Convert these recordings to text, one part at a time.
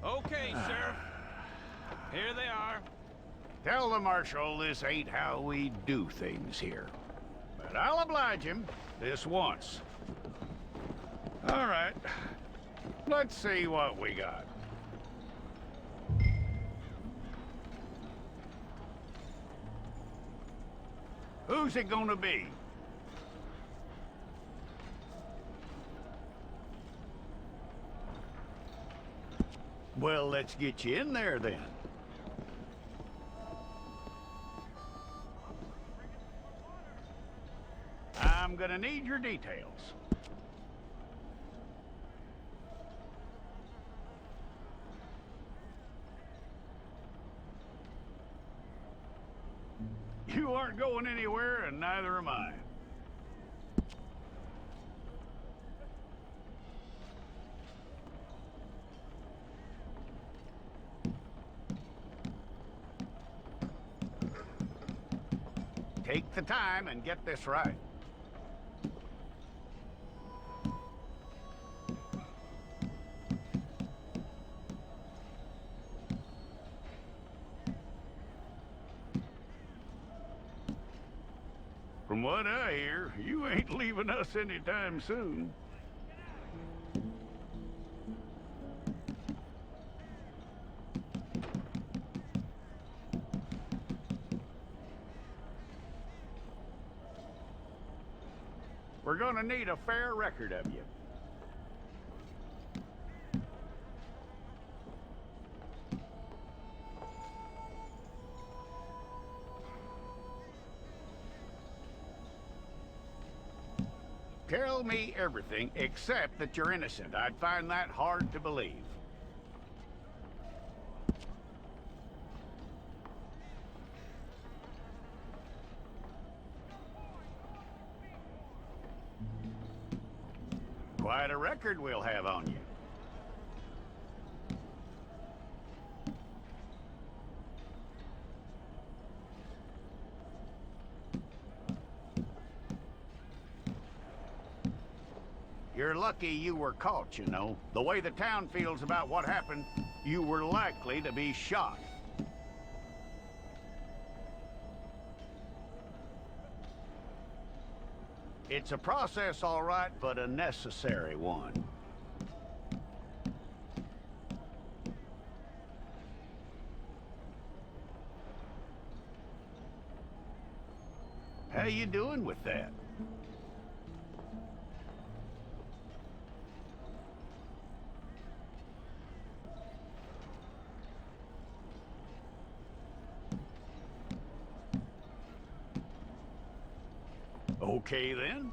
Okay, Sheriff. Here they are. Tell the Marshal this ain't how we do things here. But I'll oblige him this once. All right. Let's see what we got. Who's it gonna be? Well, let's get you in there then. I'm gonna need your details. You aren't going anywhere, and neither am I. Take the time and get this right. From what I hear, you ain't leaving us anytime soon. We're gonna need a fair record of you. Tell me everything except that you're innocent. I'd find that hard to believe. Quite a record we'll have on you. You're lucky you were caught, you know. The way the town feels about what happened, you were likely to be shot. It's a process, all right, but a necessary one. How you doing with that? Okay, then.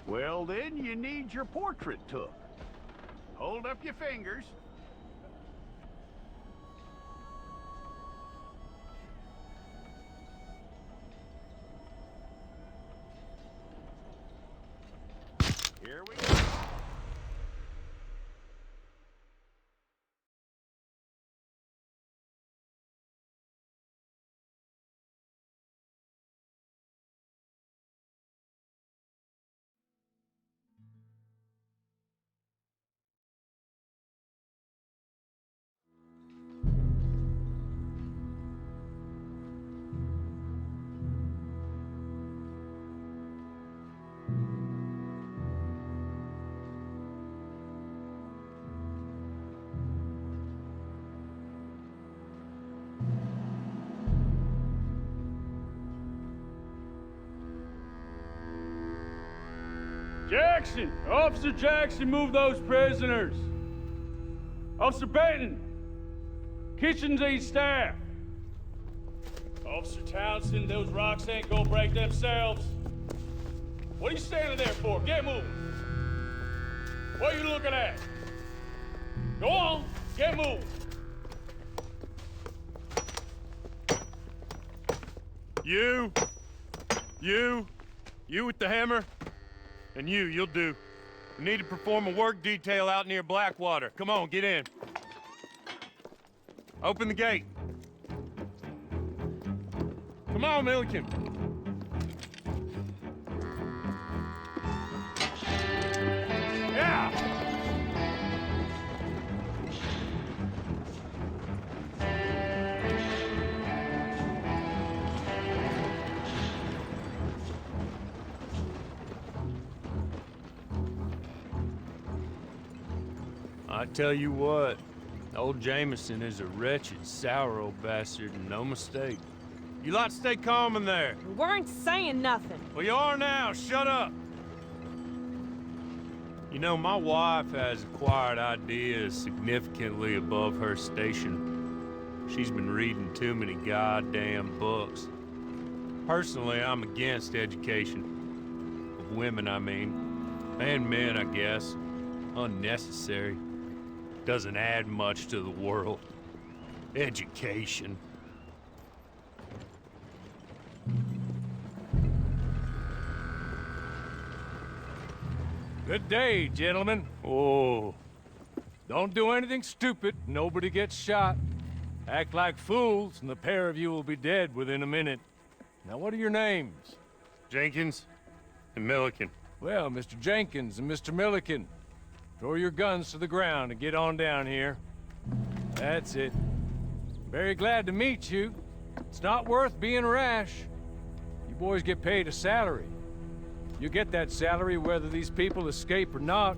Well, then you need your portrait took. Hold up your fingers. Here we go. Jackson! Officer Jackson, move those prisoners! Officer Benton! Kitchens aid staff! Officer Townsend, those rocks ain't gonna break themselves. What are you standing there for? Get moving! What are you looking at? Go on, get moving! You with the hammer? And you'll do. We need to perform a work detail out near Blackwater. Come on, get in. Open the gate. Come on, Milliken. Yeah! I tell you what, old Jameson is a wretched, sour old bastard, and no mistake. You lot stay calm in there. We weren't saying nothing. Well, you are now. Shut up. You know, my wife has acquired ideas significantly above her station. She's been reading too many goddamn books. Personally, I'm against education. Of women, I mean. And men, I guess. Unnecessary. Doesn't add much to the world. Education. Good day, gentlemen. Oh, Don't do anything stupid. Nobody gets shot. Act like fools, and the pair of you will be dead within a minute. Now, what are your names? Jenkins and Milliken. Well, Mr. Jenkins and Mr. Milliken, throw your guns to the ground and get on down here. That's it. Very glad to meet you. It's not worth being rash. You boys get paid a salary. You get that salary whether these people escape or not.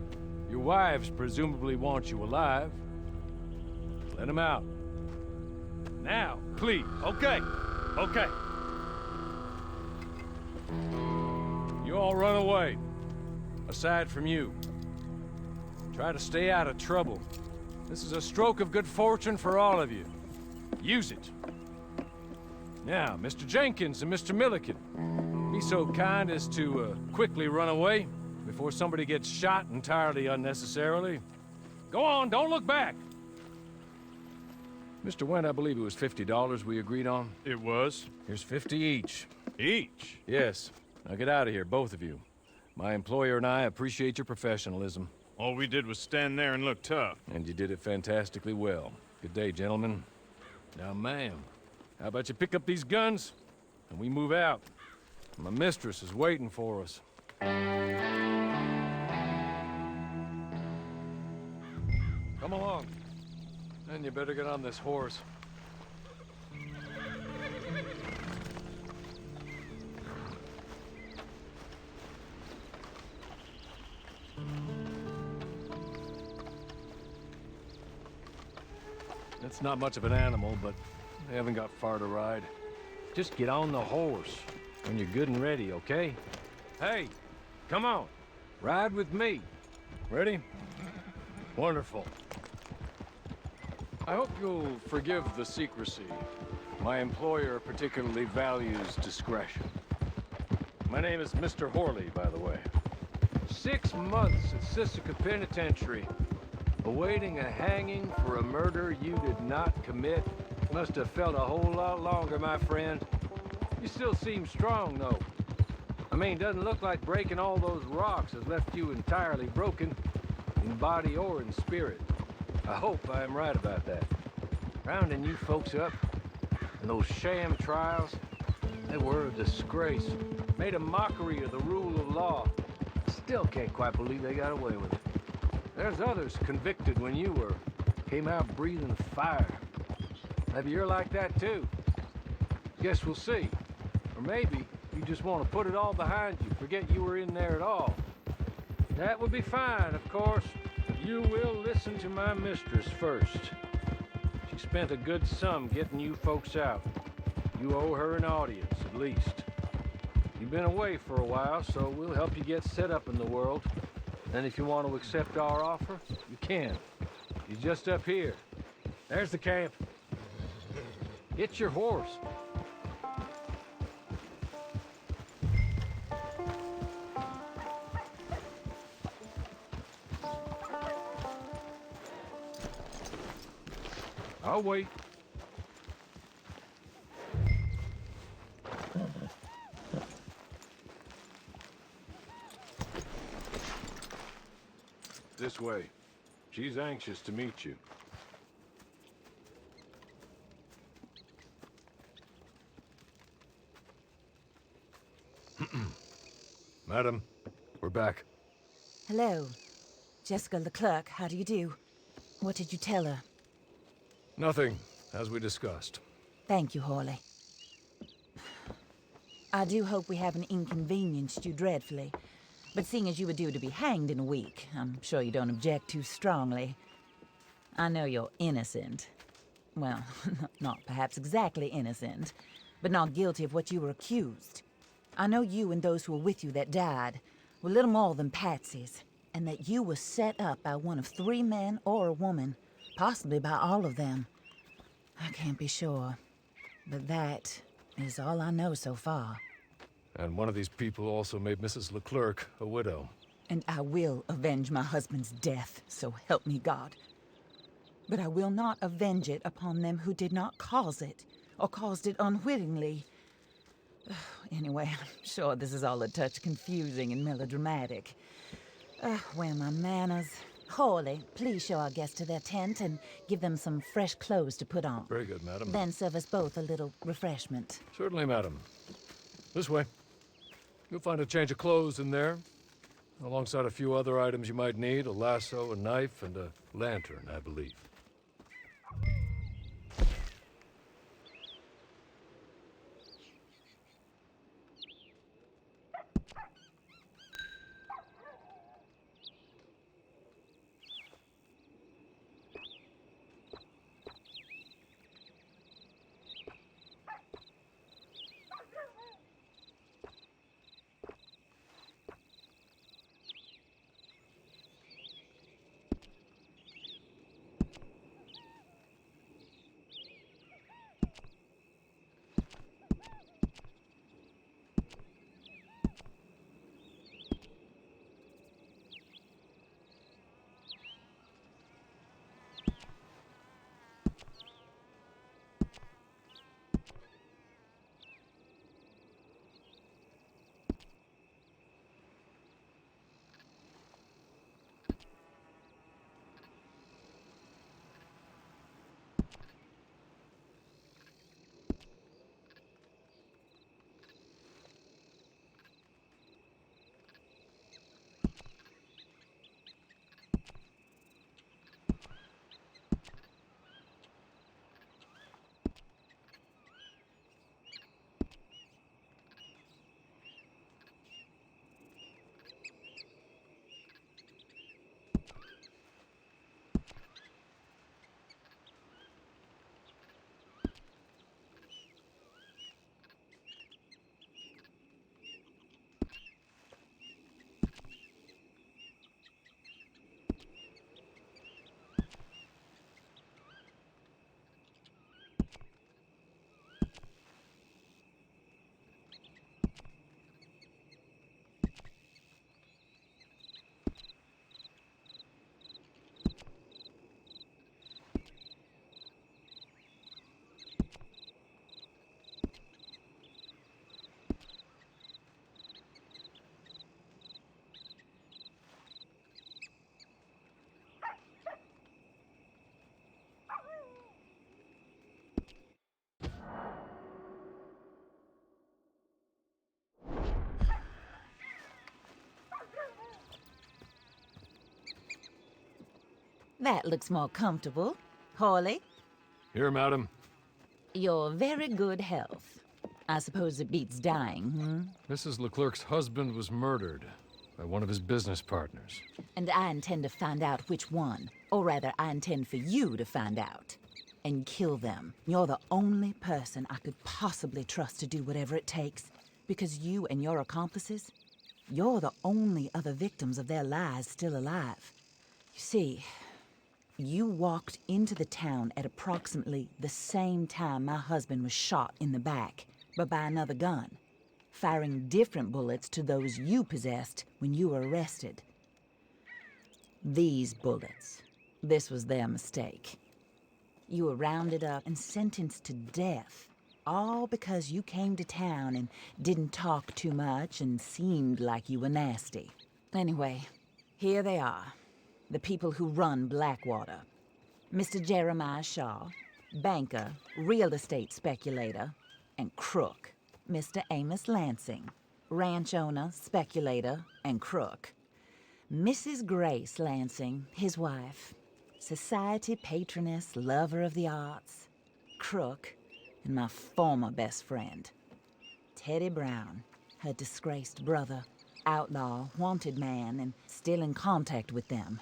Your wives presumably want you alive. Let them out. Now, please. Okay, okay. You all run away. Aside from you. Try to stay out of trouble. This is a stroke of good fortune for all of you. Use it. Now, Mr. Jenkins and Mr. Milliken, be so kind as to quickly run away before somebody gets shot entirely unnecessarily. Go on, don't look back. Mr. Wendt, I believe it was $50 we agreed on. It was. Here's 50 each. Each. Yes. Now get out of here, both of you. My employer and I appreciate your professionalism. All we did was stand there and look tough. And you did it fantastically well. Good day, gentlemen. Now, ma'am, how about you pick up these guns and we move out? My mistress is waiting for us. Come along. And you better get on this horse. It's not much of an animal, but they haven't got far to ride. Just get on the horse when you're good and ready, okay? Hey, come on. Ride with me. Ready? Wonderful. I hope you'll forgive the secrecy. My employer particularly values discretion. My name is Mr. Horley, by the way. 6 months at Sisika Penitentiary, awaiting a hanging for a murder you did not commit. Must have felt a whole lot longer, my friend. You still seem strong, though. I mean, doesn't look like breaking all those rocks has left you entirely broken, in body or in spirit. I hope I am right about that. Rounding you folks up, and those sham trials, they were a disgrace. Made a mockery of the rule of law. Still can't quite believe they got away with it. There's others convicted when you were. Came out breathing fire. Maybe you're like that too. Guess we'll see. Or maybe you just want to put it all behind you, forget you were in there at all. That would be fine, of course. You will listen to my mistress first. She spent a good sum getting you folks out. You owe her an audience, at least. You've been away for a while, so we'll help you get set up in the world. And if you want to accept our offer, you can. He's just up here. There's the camp. Get your horse. I'll wait. This way. She's anxious to meet you. Madam, we're back. Hello. Jessica Leclerc, how do you do? What did you tell her? Nothing, as we discussed. Thank you, Horley. I do hope we haven't inconvenienced you dreadfully. But seeing as you were due to be hanged in a week, I'm sure you don't object too strongly. I know you're innocent. Well, not perhaps exactly innocent, but not guilty of what you were accused. I know you and those who were with you that died were little more than patsies, and that you were set up by one of 3 men or a woman, possibly by all of them. I can't be sure, but that is all I know so far. And one of these people also made Mrs. Leclerc a widow. And I will avenge my husband's death, so help me God. But I will not avenge it upon them who did not cause it, or caused it unwittingly. Anyway, I'm sure this is all a touch confusing and melodramatic. Where are my manners? Hawley, please show our guests to their tent and give them some fresh clothes to put on. Very good, madam. Then serve us both a little refreshment. Certainly, madam. This way. You'll find a change of clothes in there, alongside a few other items you might need, a lasso, a knife, and a lantern, I believe. That looks more comfortable. Hawley, Here, madam. your very good health. I suppose it beats dying, hmm? Mrs. Leclerc's husband was murdered by one of his business partners. And I intend to find out which one. Or rather, I intend for you to find out. And kill them. You're the only person I could possibly trust to do whatever it takes. Because you and your accomplices, you're the only other victims of their lies still alive. You see, you walked into the town at approximately the same time my husband was shot in the back, but by another gun, firing different bullets to those you possessed when you were arrested. These bullets, this was their mistake. You were rounded up and sentenced to death, all because you came to town and didn't talk too much and seemed like you were nasty. Anyway, here they are. The people who run Blackwater. Mr. Jeremiah Shaw, banker, real estate speculator, and crook. Mr. Amos Lansing, ranch owner, speculator, and crook. Mrs. Grace Lansing, his wife, society patroness, lover of the arts, crook, and my former best friend. Teddy Brown, her disgraced brother, outlaw, wanted man, and still in contact with them.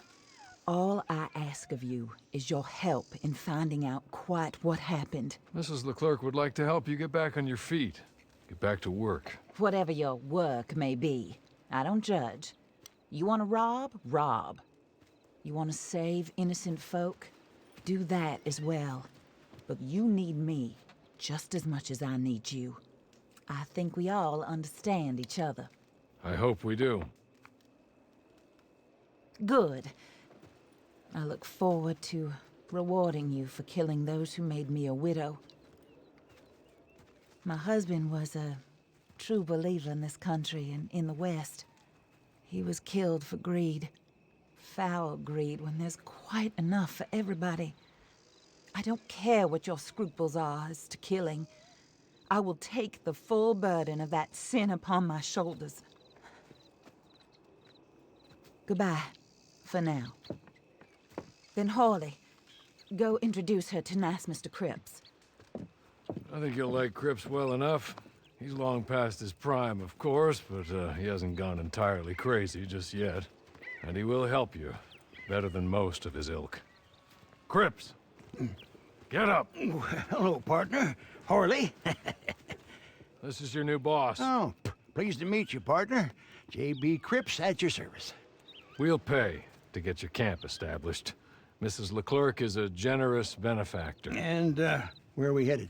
All I ask of you is your help in finding out quite what happened. Mrs. Leclerc would like to help you get back on your feet. Get back to work. Whatever your work may be, I don't judge. You want to rob? Rob. You want to save innocent folk? Do that as well. But you need me just as much as I need you. I think we all understand each other. I hope we do. Good. I look forward to rewarding you for killing those who made me a widow. My husband was a true believer in this country and in the West. He was killed for greed. Foul greed when there's quite enough for everybody. I don't care what your scruples are as to killing. I will take the full burden of that sin upon my shoulders. Goodbye, for now. Then Hawley, go introduce her to nice Mr. Cripps. I think you'll like Cripps well enough. He's long past his prime, of course, but he hasn't gone entirely crazy just yet. And he will help you, better than most of his ilk. Cripps! Get up! Hello, partner. Harley. This is your new boss. Oh, pleased to meet you, partner. J.B. Cripps at your service. We'll pay to get your camp established. Mrs. Leclerc is a generous benefactor. And, where are we headed?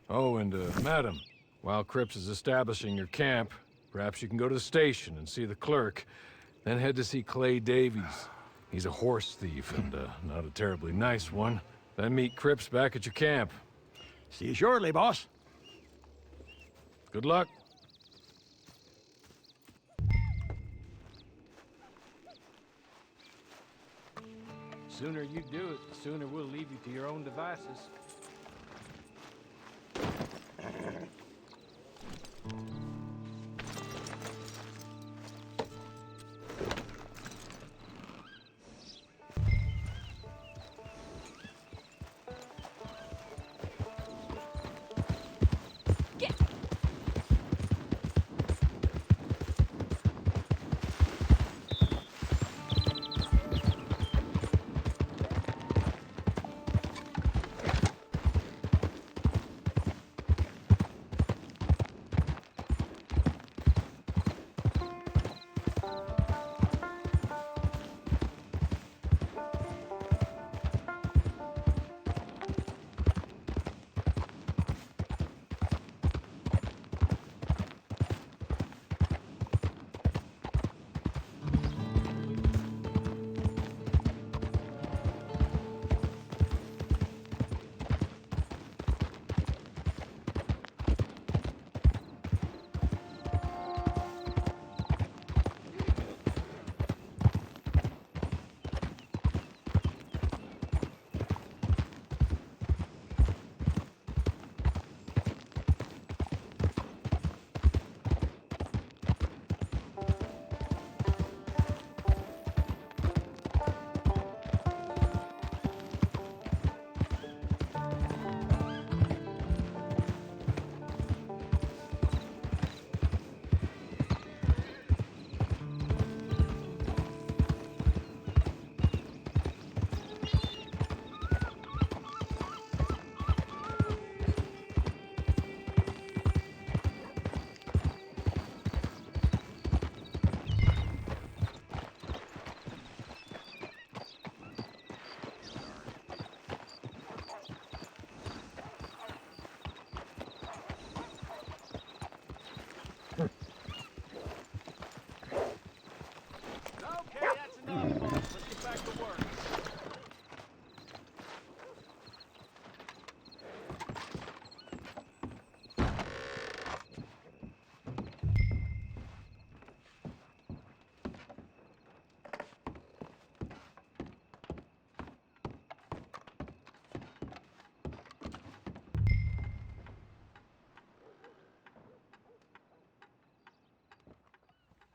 Oh, and, madam, while Cripps is establishing your camp, perhaps you can go to the station and see the clerk, then head to see Clay Davies. He's a horse thief, and, not a terribly nice one. Then meet Cripps back at your camp. See you shortly, boss. Good luck. Sooner you do it, the sooner we'll leave you to your own devices.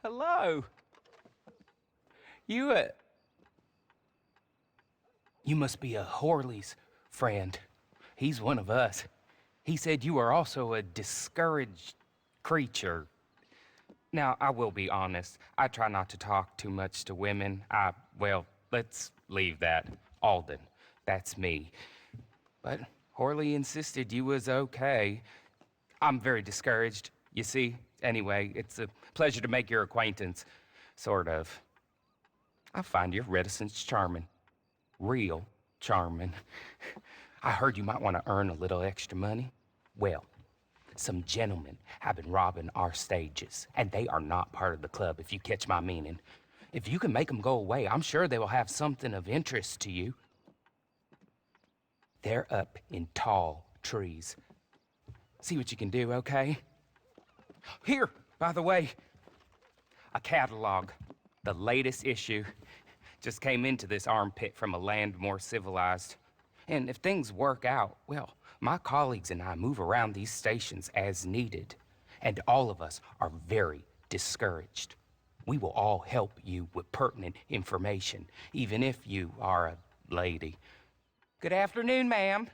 Hello. You must be a Horley's friend. He's one of us. He said you are also a discouraged creature. Now, I will be honest. I try not to talk too much to women. Well, let's leave that. Alden, that's me. But Horley insisted you was okay. I'm very discouraged, you see. Anyway, it's a pleasure to make your acquaintance. Sort of. I find your reticence charming. Real charming. I heard you might want to earn a little extra money. Well, some gentlemen have been robbing our stages, and they are not part of the club, if you catch my meaning. If you can make them go away, I'm sure they will have something of interest to you. They're up in tall trees. See what you can do, okay? Here, by the way, a catalog. The latest issue. Just came into this armpit from a land more civilized. And if things work out, well, my colleagues and I move around these stations as needed. And all of us are very discouraged. We will all help you with pertinent information, even if you are a lady. Good afternoon, ma'am.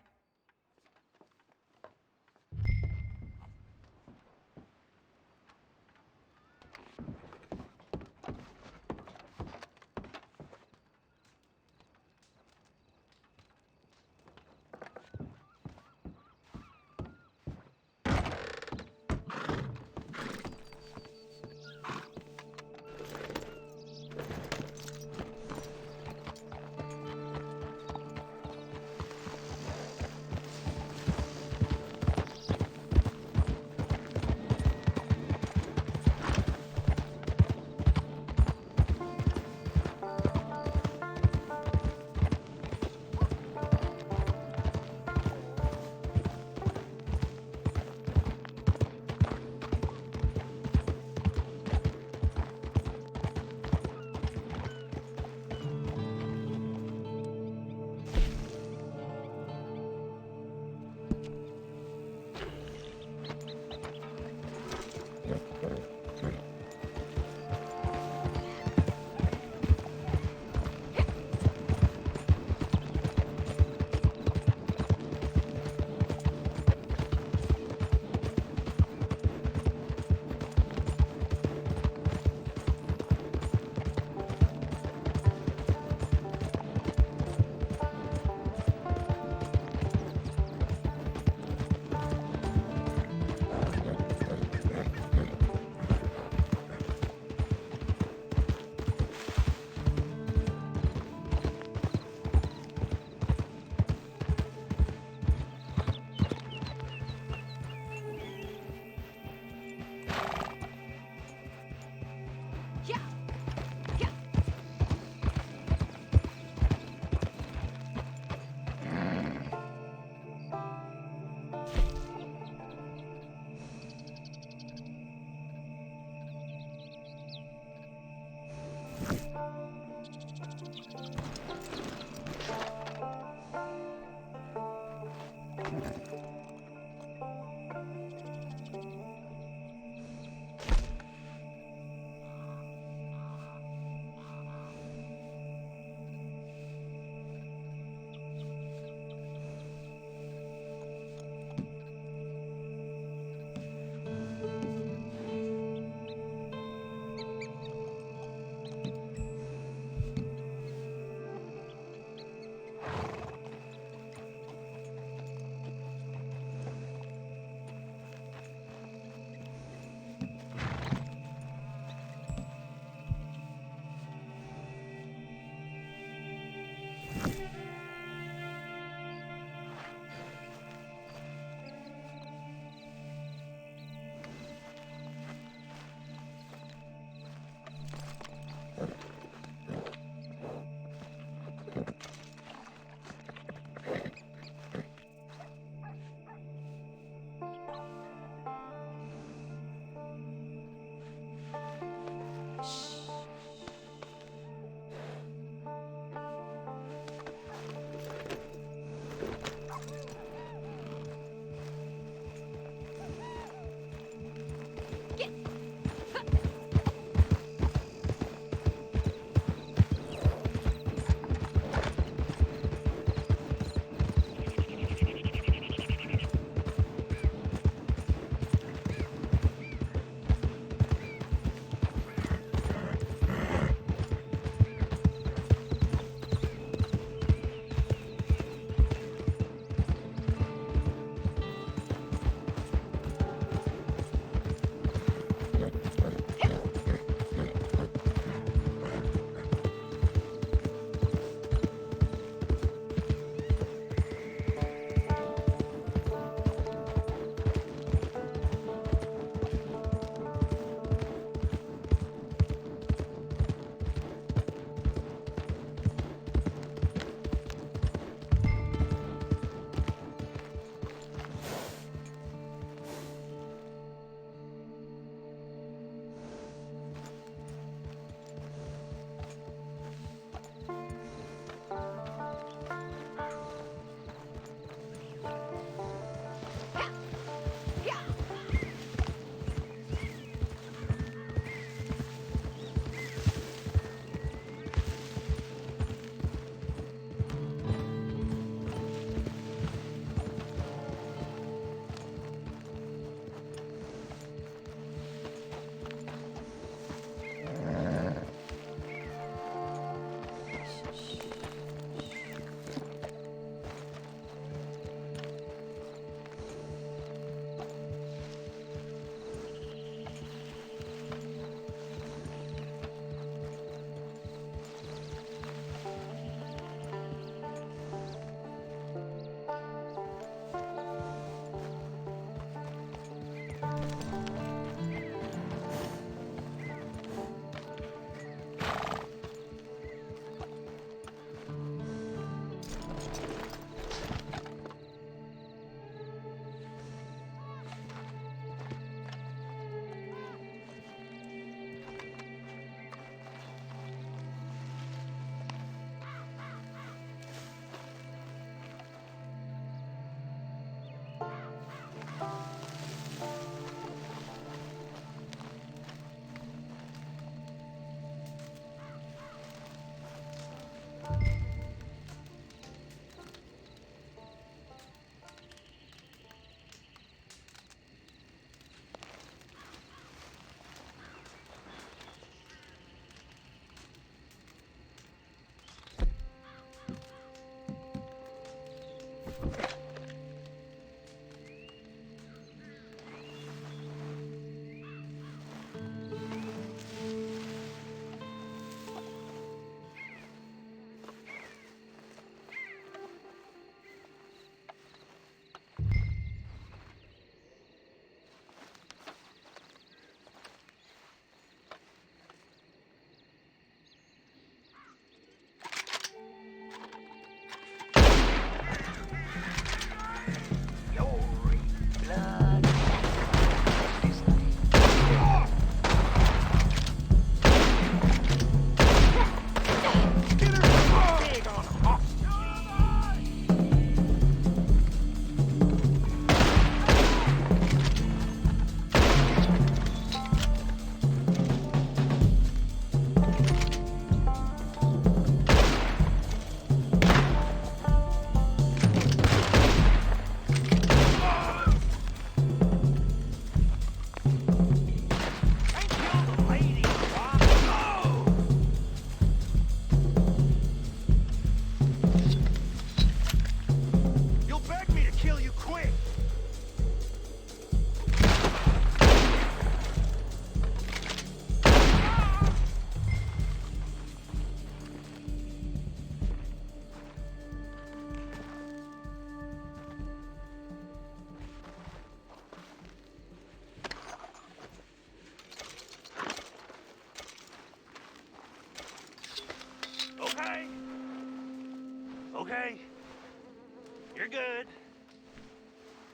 You're good.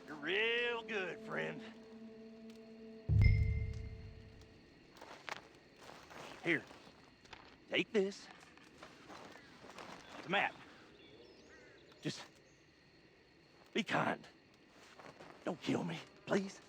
You're real good, friend. Here, take this. The map. Just be kind. Don't kill me, please.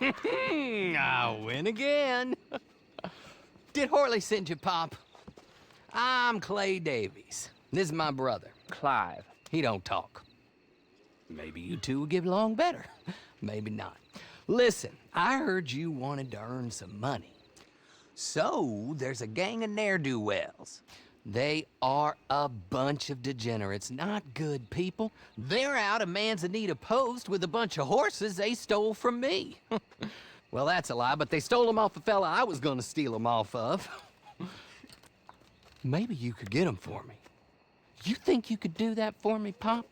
I win again. Did Horley send you, Pop? I'm Clay Davies. This is my brother, Clive. He don't talk. Maybe you two will get along better. Maybe not. Listen, I heard you wanted to earn some money. So, there's a gang of ne'er-do-wells. They are a bunch of degenerates, not good people. They're out of Manzanita Post with a bunch of horses they stole from me. Well, that's a lie, but they stole them off the fella I was gonna steal them off of. Maybe you could get them for me. You think you could do that for me, Pop?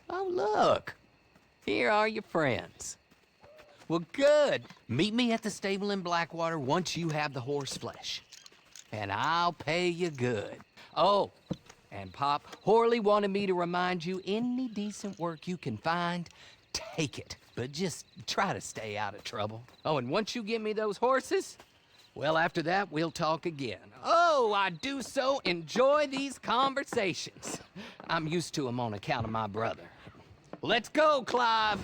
Oh, look. Here are your friends. Well, good. Meet me at the stable in Blackwater once you have the horse flesh. And I'll pay you good. Oh, and Pop, Horley wanted me to remind you, any decent work you can find, take it. But just try to stay out of trouble. Oh, and once you give me those horses, well, after that, we'll talk again. Oh, I do so enjoy these conversations. I'm used to them on account of my brother. Let's go, Clive.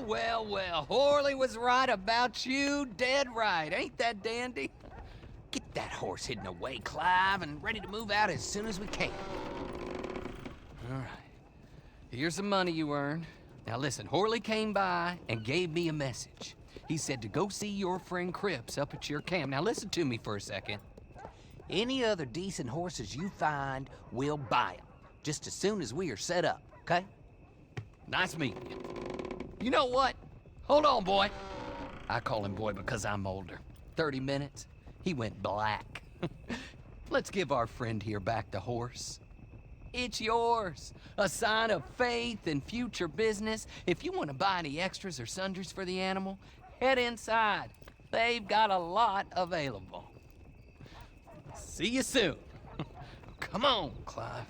well. Horley was right about you, dead right. Ain't that dandy? Get that horse hidden away, Clive, and ready to move out as soon as we can. All right. Here's the money you earned. Now listen, Horley came by and gave me a message. He said to go see your friend Cripps up at your camp. Now listen to me for a second. Any other decent horses you find, we'll buy them. Just as soon as we are set up, okay? Nice meeting you. You know what? Hold on, boy. I call him boy because I'm older. 30 minutes, he went black. Let's give our friend here back the horse. It's yours. A sign of faith and future business. If you want to buy any extras or sundries for the animal, head inside. They've got a lot available. See you soon. Come on, Clive.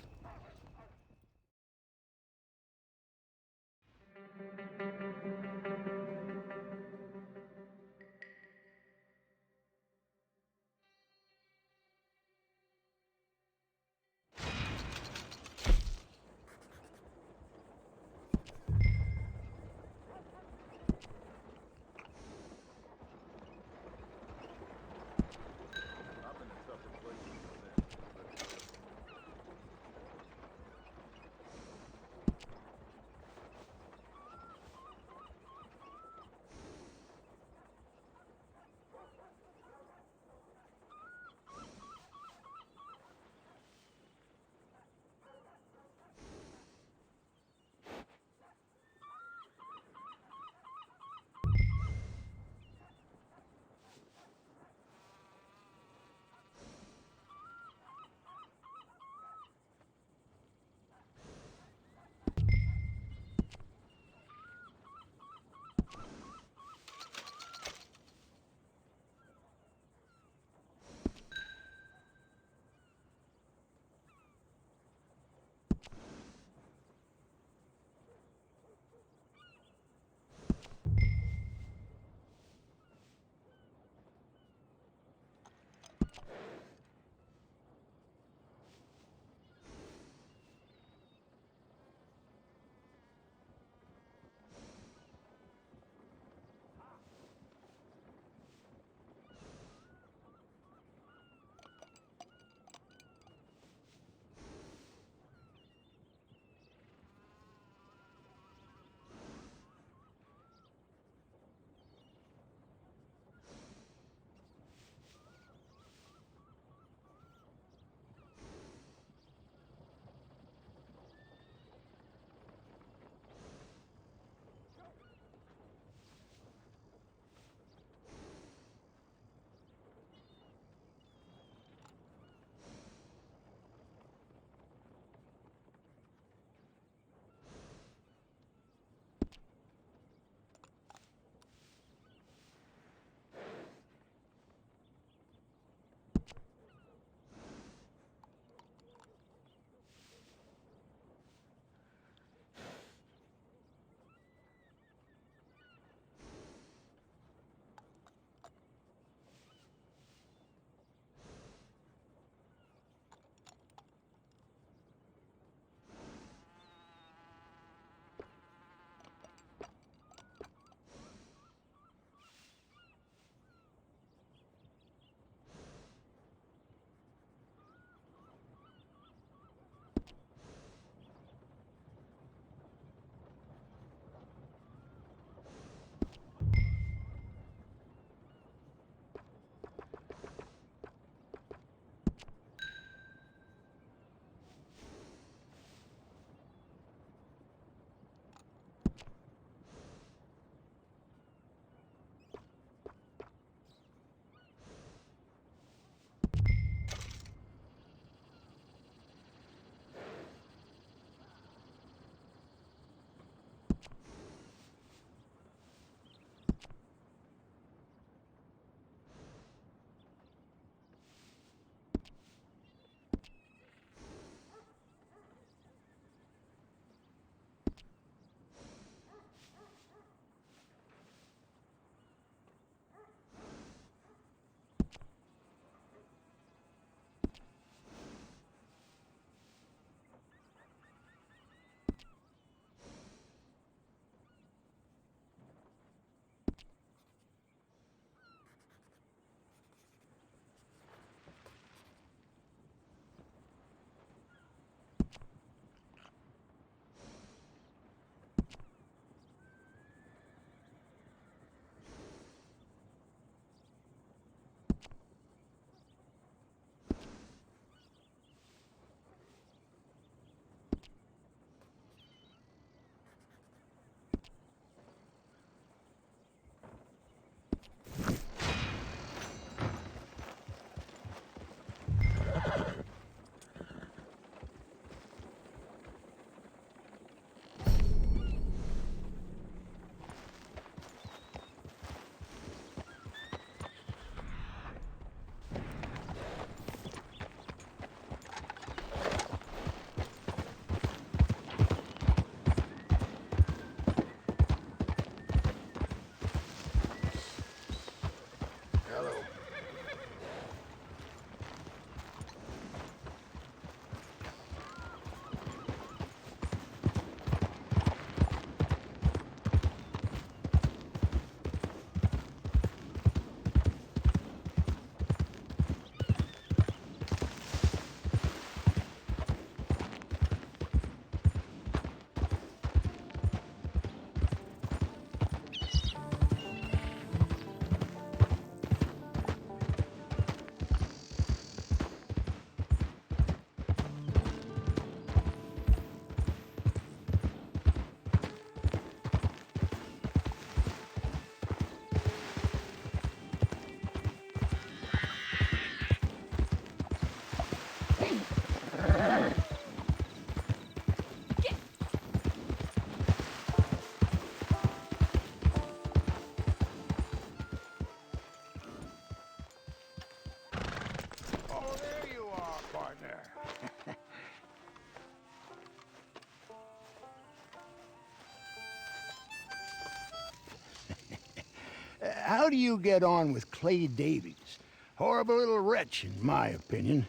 how do you get on with Clay Davies? Horrible little wretch, in my opinion.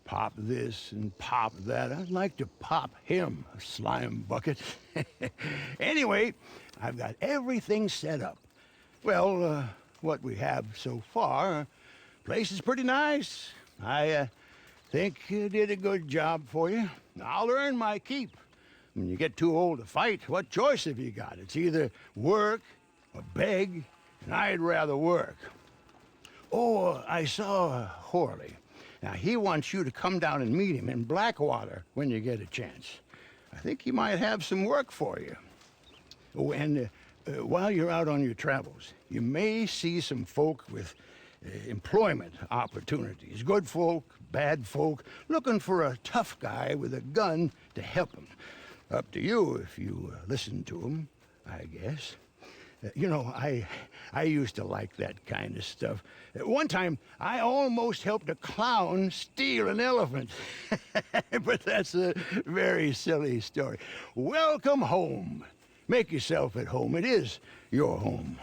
Pop this and pop that. I'd like to pop him, a slime bucket. Anyway, I've got everything set up. Well, what we have so far, place is pretty nice. I think you did a good job for you. I'll earn my keep. When you get too old to fight, what choice have you got? It's either work or beg, and I'd rather work. Oh, I saw Horley. Now, he wants you to come down and meet him in Blackwater when you get a chance. I think he might have some work for you. Oh, and while you're out on your travels, you may see some folk with employment opportunities. Good folk, bad folk, looking for a tough guy with a gun to help them. Up to you if you listen to them, I guess. You know, I used to like that kind of stuff. One time, I almost helped a clown steal an elephant. But that's a very silly story. Welcome home. Make yourself at home. It is your home.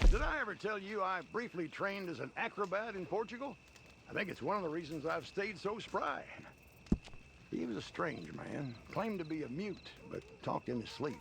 Did I ever tell you I briefly trained as an acrobat in Portugal? I think it's one of the reasons I've stayed so spry. He was a strange man, claimed to be a mute, but talked in his sleep.